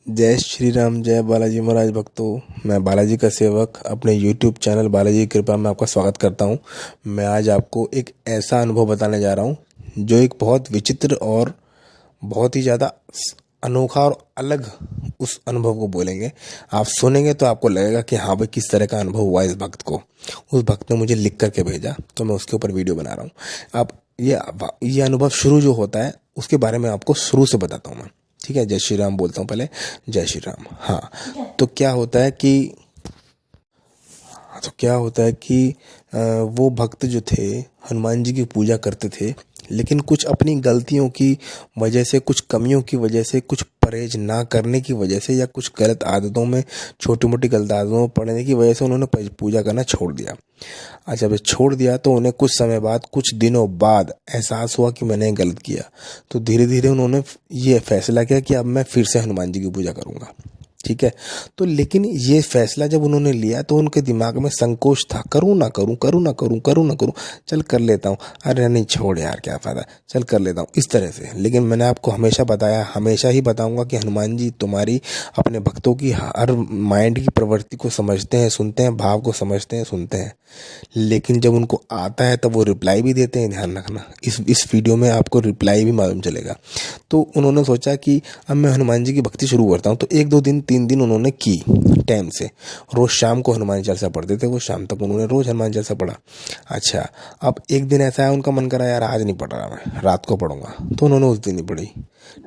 जय श्री राम, जय बालाजी महाराज भक्तों। मैं बालाजी का सेवक अपने YouTube चैनल बालाजी की कृपा में आपका स्वागत करता हूं। मैं आज आपको एक ऐसा अनुभव बताने जा रहा हूं जो एक बहुत विचित्र और बहुत ही ज़्यादा अनोखा और अलग उस अनुभव को बोलेंगे। आप सुनेंगे तो आपको लगेगा कि हाँ भाई, किस तरह का अनुभव हुआ इस भक्त को। उस भक्त ने मुझे लिख करके भेजा तो मैं उसके ऊपर वीडियो बना रहा हूँ। अब ये अनुभव शुरू जो होता है उसके बारे में आपको शुरू से बताता हूँ मैं। ठीक है, जय श्री राम बोलता हूँ पहले। जय श्री राम। हाँ, तो क्या होता है कि वो भक्त जो थे हनुमान जी की पूजा करते थे, लेकिन कुछ अपनी गलतियों की वजह से, कुछ कमियों की वजह से, कुछ परहेज ना करने की वजह से या कुछ गलत आदतों में, छोटी मोटी गलत आदतों में पड़ने की वजह से उन्होंने पूजा करना छोड़ दिया। अच्छा, जब छोड़ दिया तो उन्हें कुछ समय बाद, कुछ दिनों बाद एहसास हुआ कि मैंने गलत किया। तो धीरे धीरे उन्होंने ये फैसला किया कि अब मैं फिर से हनुमान जी की पूजा करूँगा। ठीक है, तो लेकिन ये फैसला जब उन्होंने लिया तो उनके दिमाग में संकोच था, करूँ ना करूँ, करूँ ना करूँ, करूँ ना करूँ, चल कर लेता हूँ, अरे नहीं छोड़ यार, क्या फ़ायदा, चल कर लेता हूँ, इस तरह से। लेकिन मैंने आपको हमेशा बताया, हमेशा ही बताऊंगा कि हनुमान जी तुम्हारी, अपने भक्तों की हर माइंड की प्रवृत्ति को समझते हैं, सुनते हैं, भाव को समझते हैं, सुनते हैं। लेकिन जब उनको आता है तब वो रिप्लाई भी देते हैं, ध्यान रखना। इस वीडियो में आपको रिप्लाई भी मालूम चलेगा। तो उन्होंने सोचा कि अब मैं हनुमान जी की भक्ति शुरू करता हूँ। तो 1-2 दिन 3 दिन उन्होंने की टाइम से। रोज़ शाम को हनुमान चालीसा पढ़ते थे वो, शाम तक उन्होंने रोज़ हनुमान चालीसा पढ़ा। अच्छा, अब एक दिन ऐसा है उनका मन करा यार आज नहीं पढ़ रहा, मैं रात को पढ़ूंगा, तो उन्होंने उस दिन ही पढ़ी।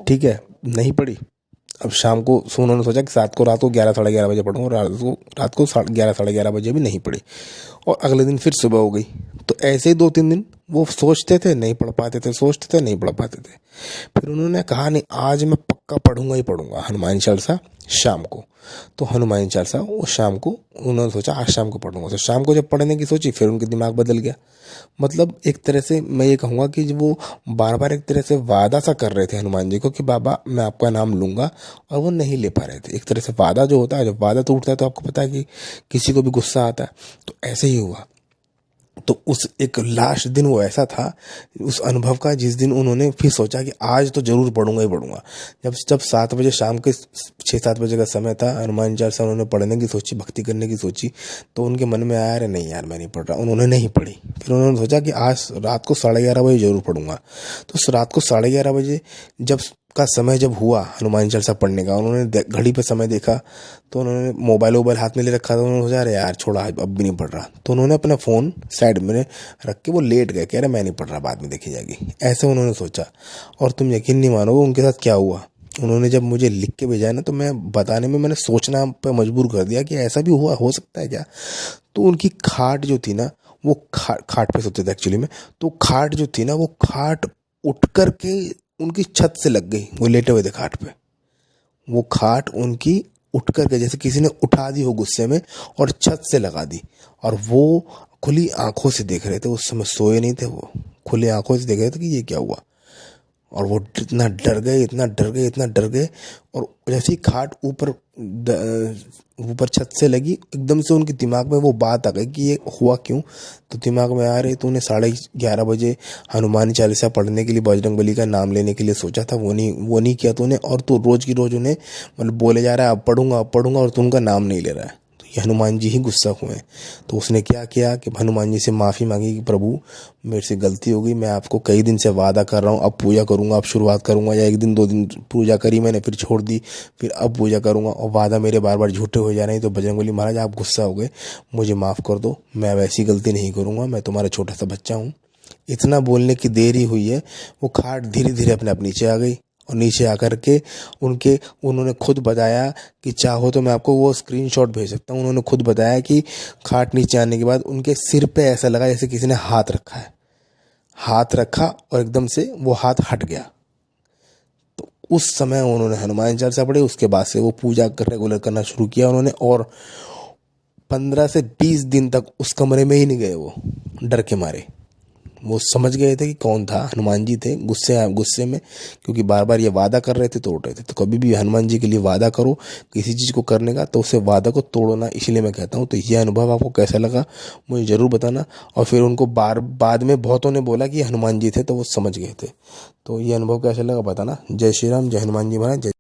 ठीक है, नहीं पढ़ी। अब शाम को उन्होंने सोचा कि रात को 11-11:30 बजे पढ़ूंगा, रात को 11-11:30 बजे भी नहीं पढ़ी। और अगले दिन फिर सुबह हो गई। तो ऐसे ही 2-3 दिन वो सोचते थे, नहीं पढ़ पाते थे, सोचते थे, नहीं पढ़ पाते थे। फिर उन्होंने कहा नहीं, आज मैं पक्का पढ़ूंगा ही पढ़ूंगा हनुमान चालीसा शाम को। तो हनुमान चालीसा वो शाम को उन्होंने सोचा आज शाम को पढ़ूंगा। तो शाम को जब पढ़ने की सोची फिर उनके दिमाग बदल गया। मतलब एक तरह से मैं ये कहूँगा कि वो बार बार एक तरह से वादा सा कर रहे थे हनुमान जी को कि बाबा मैं आपका नाम लूँगा, और वो नहीं ले पा रहे थे। एक तरह से वादा जो होता है, जब वादा टूटता है तो आपको पता है कि किसी को भी गुस्सा आता है। तो ऐसे ही हुआ। तो उस एक लास्ट दिन वो ऐसा था उस अनुभव का, जिस दिन उन्होंने फिर सोचा कि आज तो जरूर पढ़ूंगा ही पढ़ूंगा। जब 7 बजे शाम के 6-7 बजे का समय था, हनुमान चालीसा उन्होंने पढ़ने की सोची, भक्ति करने की सोची। तो उनके मन में आया अरे नहीं यार मैं नहीं पढ़ रहा, उन्होंने नहीं पढ़ी। फिर उन्होंने सोचा कि आज रात को 11:30 बजे जरूर पढ़ूंगा। तो रात को 11:30 बजे जब का समय जब हुआ हनुमान चालीसा पढ़ने का, उन्होंने घड़ी पे समय देखा। तो उन्होंने मोबाइल हाथ में ले रखा था। उन्होंने सोचा अरे यार छोड़ा, अब भी नहीं पढ़ रहा। तो उन्होंने अपना फ़ोन साइड में रख के वो लेट गए, कह रहे मैं नहीं पढ़ रहा, बाद में देखी जाएगी, ऐसे उन्होंने सोचा। और तुम यकीन नहीं मानोगे उनके साथ क्या हुआ। उन्होंने जब मुझे लिख के भेजा ना, तो मैं बताने में मैंने सोचना पे मजबूर कर दिया कि ऐसा भी हुआ हो सकता है क्या। तो उनकी खाट जो थी ना, वो खाट पे सोते थे एक्चुअली में। तो खाट जो थी ना, वो खाट उठ कर के उनकी छत से लग गई। वो लेटे हुए थे खाट पे, वो खाट उनकी उठ कर के जैसे किसी ने उठा दी हो गुस्से में और छत से लगा दी। और वो खुली आंखों से देख रहे थे, उस समय सोए नहीं थे, वो खुली आंखों से देख रहे थे कि ये क्या हुआ। और वो इतना डर गए, इतना डर गए, इतना डर गए। और जैसे ही खाट ऊपर छत से लगी, एकदम से उनके दिमाग में वो बात आ गई कि ये हुआ क्यों। तो दिमाग में आ रही, तूने 11:30 बजे हनुमान चालीसा पढ़ने के लिए, बजरंगबली का नाम लेने के लिए सोचा था, वो नहीं किया तूने। और तू रोज की रोज उन्हें मतलब बोले जा रहा है अब पढ़ूंगा अब पढ़ूंगा, और तू उनका नाम नहीं ले रहा है। ये हनुमान जी ही गुस्सा हुए। तो उसने क्या किया कि हनुमान जी से माफ़ी मांगी कि प्रभु मेरे से गलती हो गई, मैं आपको कई दिन से वादा कर रहा हूँ, अब पूजा करूँगा, अब शुरुआत करूँगा। या 1 दिन 2 दिन पूजा करी मैंने, फिर छोड़ दी, फिर अब पूजा करूँगा, और वादा मेरे बार बार झूठे हो जा रहे हैं। तो बजरंगबली महाराज आप गुस्सा हो गए, मुझे माफ़ कर दो, मैं वैसी गलती नहीं करूँगा, मैं तुम्हारा छोटा सा बच्चा हूँ। इतना बोलने की देर ही हुई है, वो खाट धीरे धीरे अपने आप नीचे आ गई। और नीचे आकर के उन्होंने खुद बताया कि चाहो तो मैं आपको वो स्क्रीनशॉट भेज सकता हूँ। उन्होंने खुद बताया कि खाट नीचे आने के बाद उनके सिर पे ऐसा लगा जैसे किसी ने हाथ रखा है। हाथ रखा और एकदम से वो हाथ हट गया। तो उस समय उन्होंने हनुमान चालीसा पढ़ी। उसके बाद से वो पूजा रेगुलर करना शुरू किया उन्होंने। और 15 से 20 दिन तक उस कमरे में ही नहीं गए वो, डर के मारे। वो समझ गए थे कि कौन था, हनुमान जी थे। गुस्से में, क्योंकि बार बार ये वादा कर रहे थे, तोड़ रहे थे। तो कभी भी हनुमान जी के लिए वादा करो किसी चीज़ को करने का, तो उसे वादा को तोड़ो ना। इसलिए मैं कहता हूँ, तो ये अनुभव आपको कैसा लगा मुझे ज़रूर बताना। और फिर उनको बाद में बहुतों ने बोला कि हनुमान जी थे, तो वो समझ गए थे। तो ये अनुभव कैसा लगा बताना। जय श्री राम, जय हनुमान जी महाराज, जय।